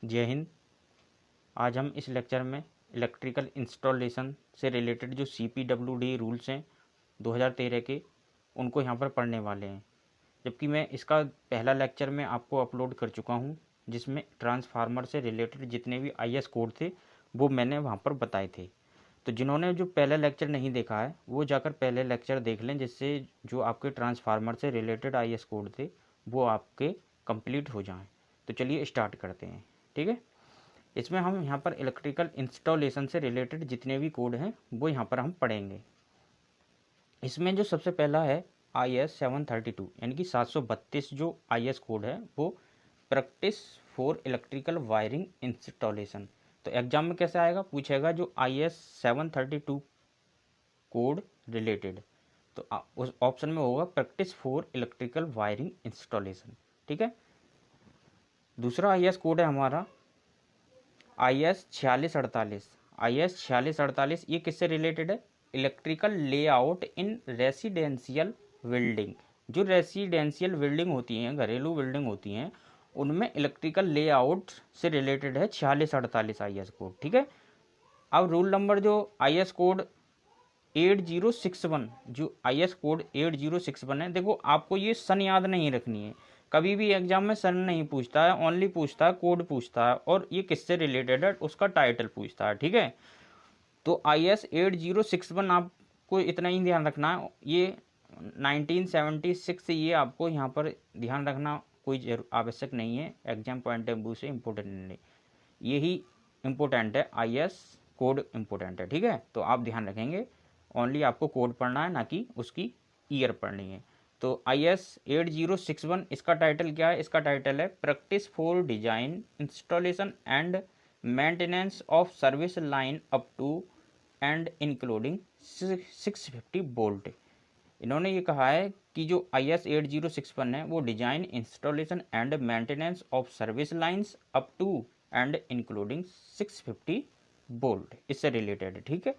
जय हिंद। आज हम इस लेक्चर में इलेक्ट्रिकल इंस्टॉलेशन से रिलेटेड जो CPWD रूल्स हैं 2013 के, उनको यहाँ पर पढ़ने वाले हैं। जबकि मैं इसका पहला लेक्चर में आपको अपलोड कर चुका हूँ, जिसमें ट्रांसफार्मर से रिलेटेड जितने भी IS कोड थे वो मैंने वहाँ पर बताए थे। तो जिन्होंने जो पहला लेक्चर नहीं देखा है वो जाकर पहले लेक्चर देख लें, जिससे जो आपके ट्रांसफार्मर से रिलेटेड IS कोड थे वो आपके कंप्लीट हो जाएं। तो चलिए स्टार्ट करते हैं। ठीक है, इसमें हम यहाँ पर इलेक्ट्रिकल इंस्टॉलेशन से रिलेटेड जितने भी कोड हैं वो यहाँ पर हम पढ़ेंगे। इसमें जो सबसे पहला है IS 732 यानी कि 732 जो IS कोड है वो practice for electrical wiring installation. तो एग्जाम में कैसे आएगा, पूछेगा जो IS 732 कोड रिलेटेड, तो उस ऑप्शन में होगा practice for electrical wiring installation. ठीक है, दूसरा IS कोड है हमारा IS 4648। ये किससे रिलेटेड है, electrical layout in residential building. जो रेसिडेंशियल बिल्डिंग होती हैं, घरेलू बिल्डिंग होती हैं, उनमें इलेक्ट्रिकल लेआउट से रिलेटेड है 4648 IS कोड। ठीक है, अब रूल नंबर जो IS कोड 8061, जो IS कोड 8061 है, देखो आपको ये सन याद नहीं रखनी है। कभी भी एग्जाम में सन नहीं पूछता है, ओनली पूछता है कोड पूछता है, और ये किससे रिलेटेड है उसका टाइटल पूछता है। ठीक है, तो IS 8061 आपको इतना ही ध्यान रखना है। ये 1976 से ये आपको यहाँ पर ध्यान रखना कोई आवश्यक नहीं है, एग्जाम पॉइंट ऑफ व्यू से इम्पोर्टेंट नहीं, यही इम्पोर्टेंट है, IS कोड इम्पोर्टेंट है। ठीक है, तो आप ध्यान रखेंगे, ओनली आपको कोड पढ़ना है, ना कि उसकी ईयर पढ़नी है। तो IS 8061 इसका टाइटल क्या है, इसका टाइटल है practice for design installation and maintenance of service line up to and including 650 volt. इन्होंने ये कहा है कि जो IS 8061 है वो design installation and maintenance of service lines up to and including 650 volt, इससे रिलेटेड है। ठीक है,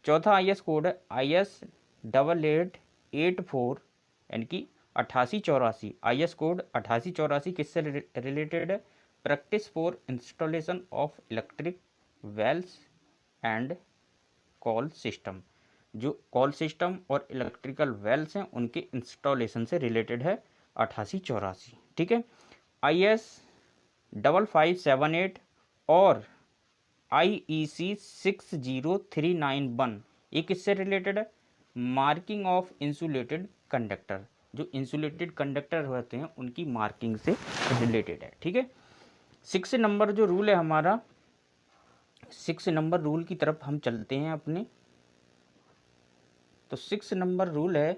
चौथा IS कोड है IS 8884 यानी कि 8884। IS कोड 8884 किससे रिलेटेड है, practice for installation of electric bells and call system. जो कॉल सिस्टम और इलेक्ट्रिकल वेल्स हैं उनके इंस्टॉलेशन से रिलेटेड है 8884। ठीक है, IS 5578 और IEC 60391 ये किससे रिलेटेड है, मार्किंग ऑफ इंसुलेटेड कंडक्टर। जो इंसुलेटेड कंडक्टर होते हैं उनकी मार्किंग से रिलेटेड है। ठीक है, 6 नंबर जो रूल है हमारा, 6 नंबर रूल की तरफ हम चलते हैं अपने। तो 6 नंबर रूल है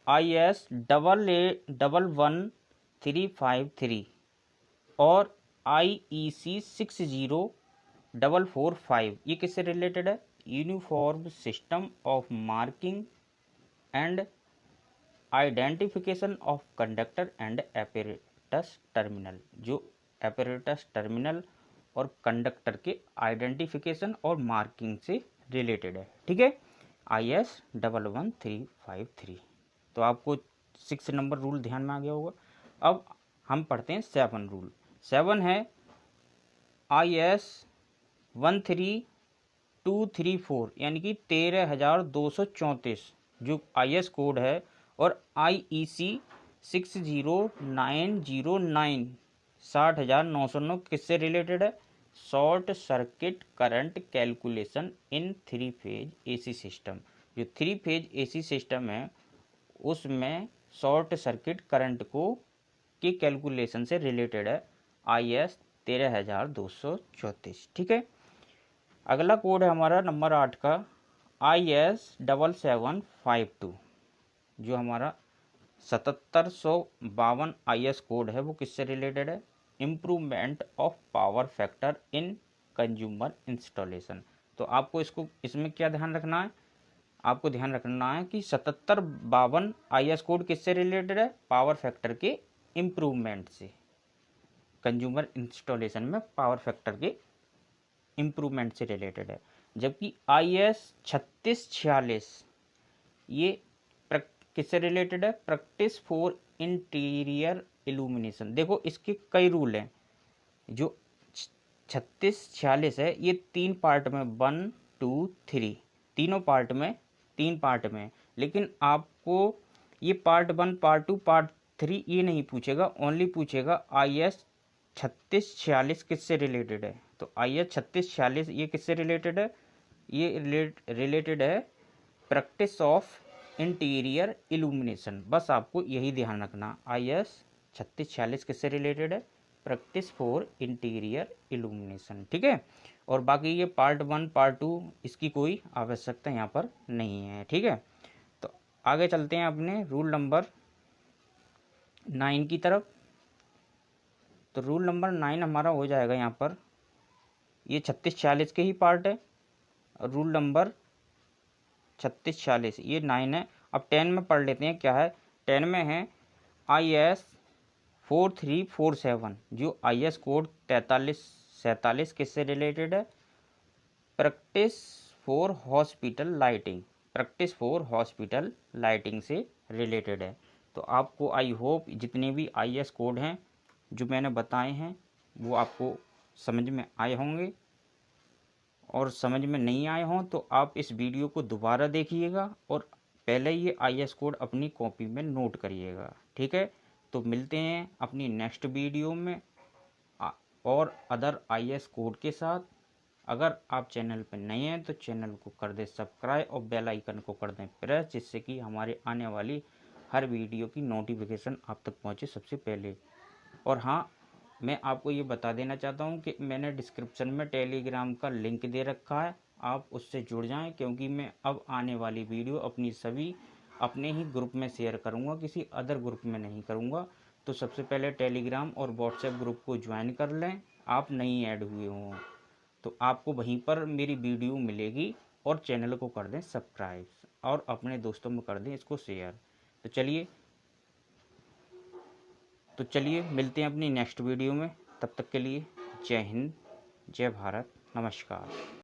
IS 11353 और IEC 60445। ये किससे रिलेटेड है, uniform system of marking and identification of conductor and apparatus terminal. जो एपरेटस टर्मिनल और कंडक्टर के आइडेंटिफिकेशन और मार्किंग से रिलेटेड है। ठीक है, IS 11353। तो आपको 6 नंबर रूल ध्यान में आ गया होगा। अब हम पढ़ते हैं 7 रूल। 7 है IS 13234 यानी कि 13234 जो IS कोड है, और IEC 60909 60909 किससे रिलेटेड है, short circuit current calculation in 3 phase AC system. जो 3 फेज AC सिस्टम है उसमें शॉर्ट सर्किट करंट को के कैलकुलेशन से रिलेटेड है IS 13234। ठीक है, अगला कोड है हमारा नंबर 8 का IS 7752। जो हमारा 7752 IS कोड है वो किससे रिलेटेड है, improvement of power factor in consumer installation. तो आपको इसमें क्या ध्यान रखना है, आपको ध्यान रखना है कि 7752 IS कोड किससे रिलेटेड है, पावर फैक्टर के इम्प्रूवमेंट से, कंज्यूमर इंस्टॉलेशन में पावर फैक्टर के इम्प्रूवमेंट से रिलेटेड है। जबकि IS 3646 ये किससे रिलेटेड है, प्रैक्टिस फॉर इंटीरियर इल्यूमिनेशन। देखो इसके कई रूल हैं। जो 3646 है ये 3 पार्ट में, 1 2 3, तीनों पार्ट में, 3 पार्ट में। लेकिन आपको ये पार्ट 1 पार्ट 2 पार्ट 3 ये नहीं पूछेगा, ओनली पूछेगा IS 3646 किससे रिलेटेड है। तो IS 3646 ये किससे रिलेटेड है, ये रिलेटेड है प्रैक्टिस ऑफ इंटीरियर इल्यूमिनेशन। बस आपको यही ध्यान रखना, IS 3646 किससे रिलेटेड है, प्रैक्टिस फॉर इंटीरियर इल्यूमिनेशन, ठीक है। और बाकी ये पार्ट 1 पार्ट 2 इसकी कोई आवश्यकता यहाँ पर नहीं है, ठीक है। तो आगे चलते हैं अपने रूल नंबर 9 की तरफ। तो रूल नंबर 9 हमारा हो जाएगा यहाँ पर, ये 3646 के ही पार्ट है। रूल नंबर 3646 ये 9 है। अब 10 में पढ़ लेते हैं क्या है। 10 में है IS 4347, जो IS कोड 4347 किससे रिलेटेड है, practice for hospital lighting, practice for hospital lighting से रिलेटेड है। तो आपको आई होप जितने भी IS कोड हैं जो मैंने बताए हैं वो आपको समझ में आए होंगे, और समझ में नहीं आए हों तो आप इस वीडियो को दोबारा देखिएगा और पहले ये IS कोड अपनी कॉपी में नोट करिएगा, ठीक है। तो मिलते हैं अपनी नेक्स्ट वीडियो में और अदर IS कोड के साथ। अगर आप चैनल पर नए हैं तो चैनल को कर दें सब्सक्राइब और बेल आइकन को कर दें प्रेस, जिससे कि हमारे आने वाली हर वीडियो की नोटिफिकेशन आप तक पहुंचे सबसे पहले। और हाँ, मैं आपको ये बता देना चाहता हूँ कि मैंने डिस्क्रिप्शन में टेलीग्राम का लिंक दे रखा है, आप उससे जुड़ जाएं, क्योंकि मैं अब आने वाली वीडियो अपनी सभी अपने ही ग्रुप में शेयर करूँगा, किसी अदर ग्रुप में नहीं करूँगा। तो सबसे पहले टेलीग्राम और व्हाट्सएप ग्रुप को ज्वाइन कर लें, आप नहीं ऐड हुए हों तो आपको वहीं पर मेरी वीडियो मिलेगी। और चैनल को कर दें सब्सक्राइब और अपने दोस्तों में कर दें इसको शेयर। तो चलिए मिलते हैं अपनी नेक्स्ट वीडियो में। तब तक के लिए जय हिंद, जय भारत, नमस्कार।